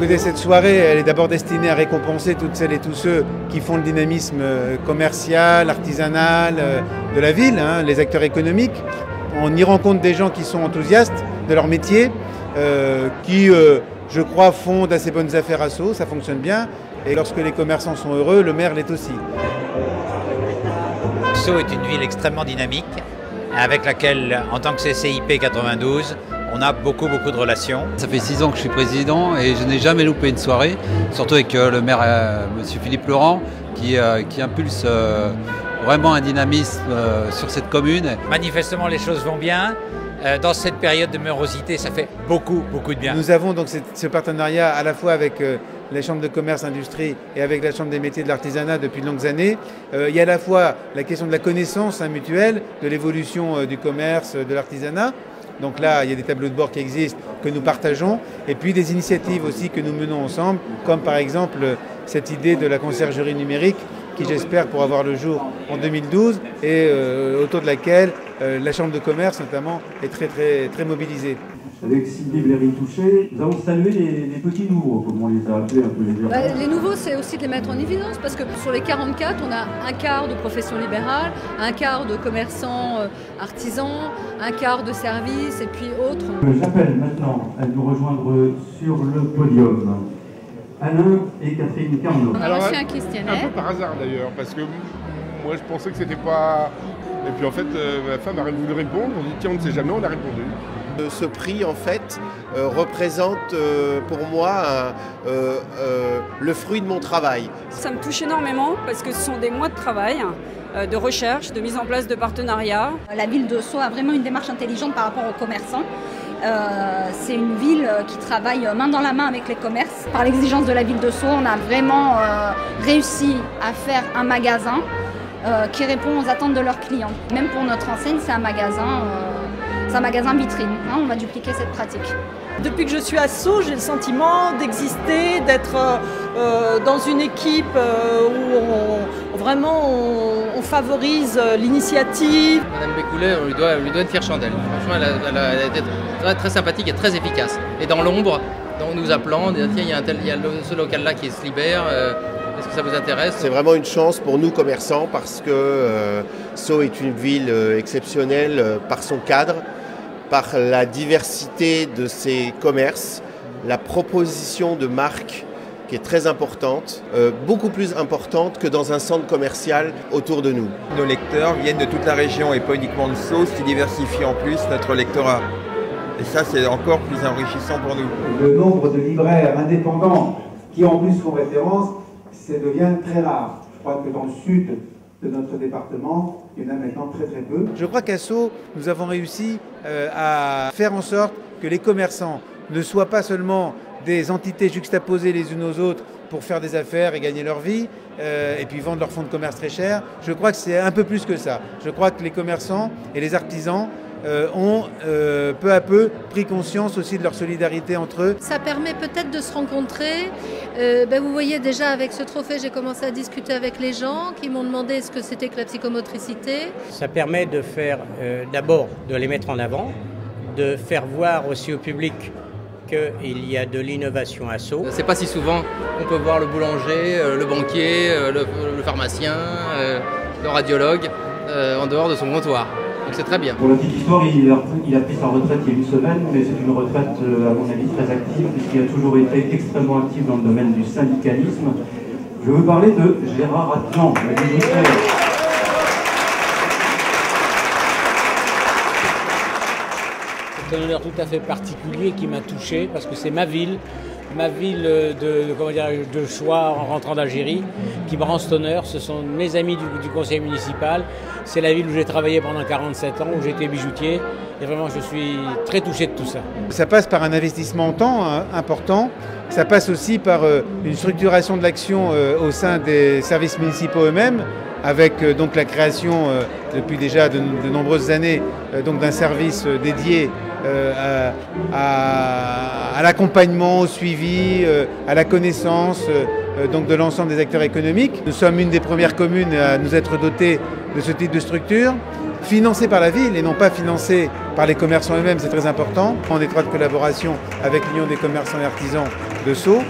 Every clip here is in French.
Écoutez, cette soirée, elle est d'abord destinée à récompenser toutes celles et tous ceux qui font le dynamisme commercial, artisanal de la ville, hein, les acteurs économiques. On y rencontre des gens qui sont enthousiastes de leur métier, qui, je crois, font d'assez bonnes affaires à Sceaux, ça fonctionne bien. Et lorsque les commerçants sont heureux, le maire l'est aussi. Sceaux est une ville extrêmement dynamique, avec laquelle, en tant que CCIP 92, on a beaucoup de relations. Ça fait 6 ans que je suis président et je n'ai jamais loupé une soirée, surtout avec le maire M. Philippe Laurent qui impulse vraiment un dynamisme sur cette commune. Manifestement, les choses vont bien. Dans cette période de morosité, ça fait beaucoup de bien. Nous avons donc ce partenariat à la fois avec les chambres de commerce, industrie et avec la chambre des métiers de l'artisanat depuis de longues années. Il y a à la fois la question de la connaissance mutuelle, de l'évolution du commerce, de l'artisanat. Donc là, il y a des tableaux de bord qui existent, que nous partageons, et puis des initiatives aussi que nous menons ensemble, comme par exemple cette idée de la conciergerie numérique, qui j'espère pourra voir le jour en 2012, et autour de laquelle la Chambre de commerce notamment est très mobilisée. Avec Sylvie Blairy-Touché, nous avons salué les petits nouveaux, comme on les a appelés un peu légèrement. Les nouveaux, c'est aussi de les mettre en évidence, parce que sur les 44, on a un quart de profession libérale, un quart de commerçants artisans, un quart de services, et puis autres. J'appelle maintenant à nous rejoindre sur le podium Alain et Catherine Carnot. On a reçu un questionnaire. Un peu par hasard d'ailleurs, parce que moi je pensais que c'était pas... Et puis en fait, ma femme a voulu répondre, on dit tiens, on ne sait jamais, on a répondu. Ce prix, en fait, représente pour moi le fruit de mon travail. Ça me touche énormément parce que ce sont des mois de travail, de recherche, de mise en place de partenariats. La ville de Sceaux a vraiment une démarche intelligente par rapport aux commerçants. C'est une ville qui travaille main dans la main avec les commerces. Par l'exigence de la ville de Sceaux, on a vraiment réussi à faire un magasin qui répond aux attentes de leurs clients. Même pour notre enseigne, c'est un magasin vitrine. Hein, on va dupliquer cette pratique. Depuis que je suis à Sceaux, j'ai le sentiment d'exister, d'être dans une équipe où vraiment on favorise l'initiative. Madame Bécoulet, on lui doit une fière chandelle. Franchement, elle a été très sympathique et très efficace. Et dans l'ombre, en nous appelant, on dit tiens, il y a ce local-là qui se libère. Est-ce que ça vous intéresse? C'est vraiment une chance pour nous commerçants parce que Sceaux est une ville exceptionnelle par son cadre, par la diversité de ses commerces, la proposition de marques qui est très importante, beaucoup plus importante que dans un centre commercial autour de nous. Nos lecteurs viennent de toute la région et pas uniquement de Sceaux, ce qui diversifie en plus notre lectorat. Et ça, c'est encore plus enrichissant pour nous. Le nombre de libraires indépendants qui en plus font référence, ça devient très rare. Je crois que dans le sud de notre département, il y en a maintenant très peu. Je crois qu'à Sceaux, nous avons réussi à faire en sorte que les commerçants ne soient pas seulement des entités juxtaposées les unes aux autres pour faire des affaires et gagner leur vie, et puis vendre leurs fonds de commerce très chers. Je crois que c'est un peu plus que ça. Je crois que les commerçants et les artisans ont peu à peu pris conscience aussi de leur solidarité entre eux. Ça permet peut-être de se rencontrer. Vous voyez déjà avec ce trophée, j'ai commencé à discuter avec les gens qui m'ont demandé ce que c'était que la psychomotricité. Ça permet de faire d'abord de les mettre en avant, de faire voir aussi au public qu'il y a de l'innovation à Sceaux. C'est pas si souvent qu'on peut voir le boulanger, le banquier, le pharmacien, le radiologue en dehors de son comptoir. Donc c'est très bien. Pour la petite histoire, il a pris sa retraite il y a une semaine, mais c'est une retraite à mon avis très active, puisqu'il a toujours été extrêmement actif dans le domaine du syndicalisme. Je veux parler de Gérard Atlan, le ministre. C'est un honneur tout à fait particulier qui m'a touché parce que c'est ma ville de choix en rentrant d'Algérie qui me rend cet honneur. Ce sont mes amis du conseil municipal. C'est la ville où j'ai travaillé pendant 47 ans, où j'étais bijoutier. Et vraiment, je suis très touché de tout ça. Ça passe par un investissement en temps important. Ça passe aussi par une structuration de l'action au sein des services municipaux eux-mêmes, avec donc la création depuis déjà de nombreuses années donc d'un service dédié à l'accompagnement, au suivi, à la connaissance donc de l'ensemble des acteurs économiques. Nous sommes une des premières communes à nous être dotées de ce type de structure. financé par la ville et non pas financé par les commerçants eux-mêmes, c'est très important. En étroite collaboration avec l'Union des commerçants et artisans de Sceaux.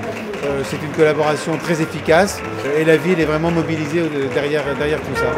C'est une collaboration très efficace et la ville est vraiment mobilisée derrière tout ça.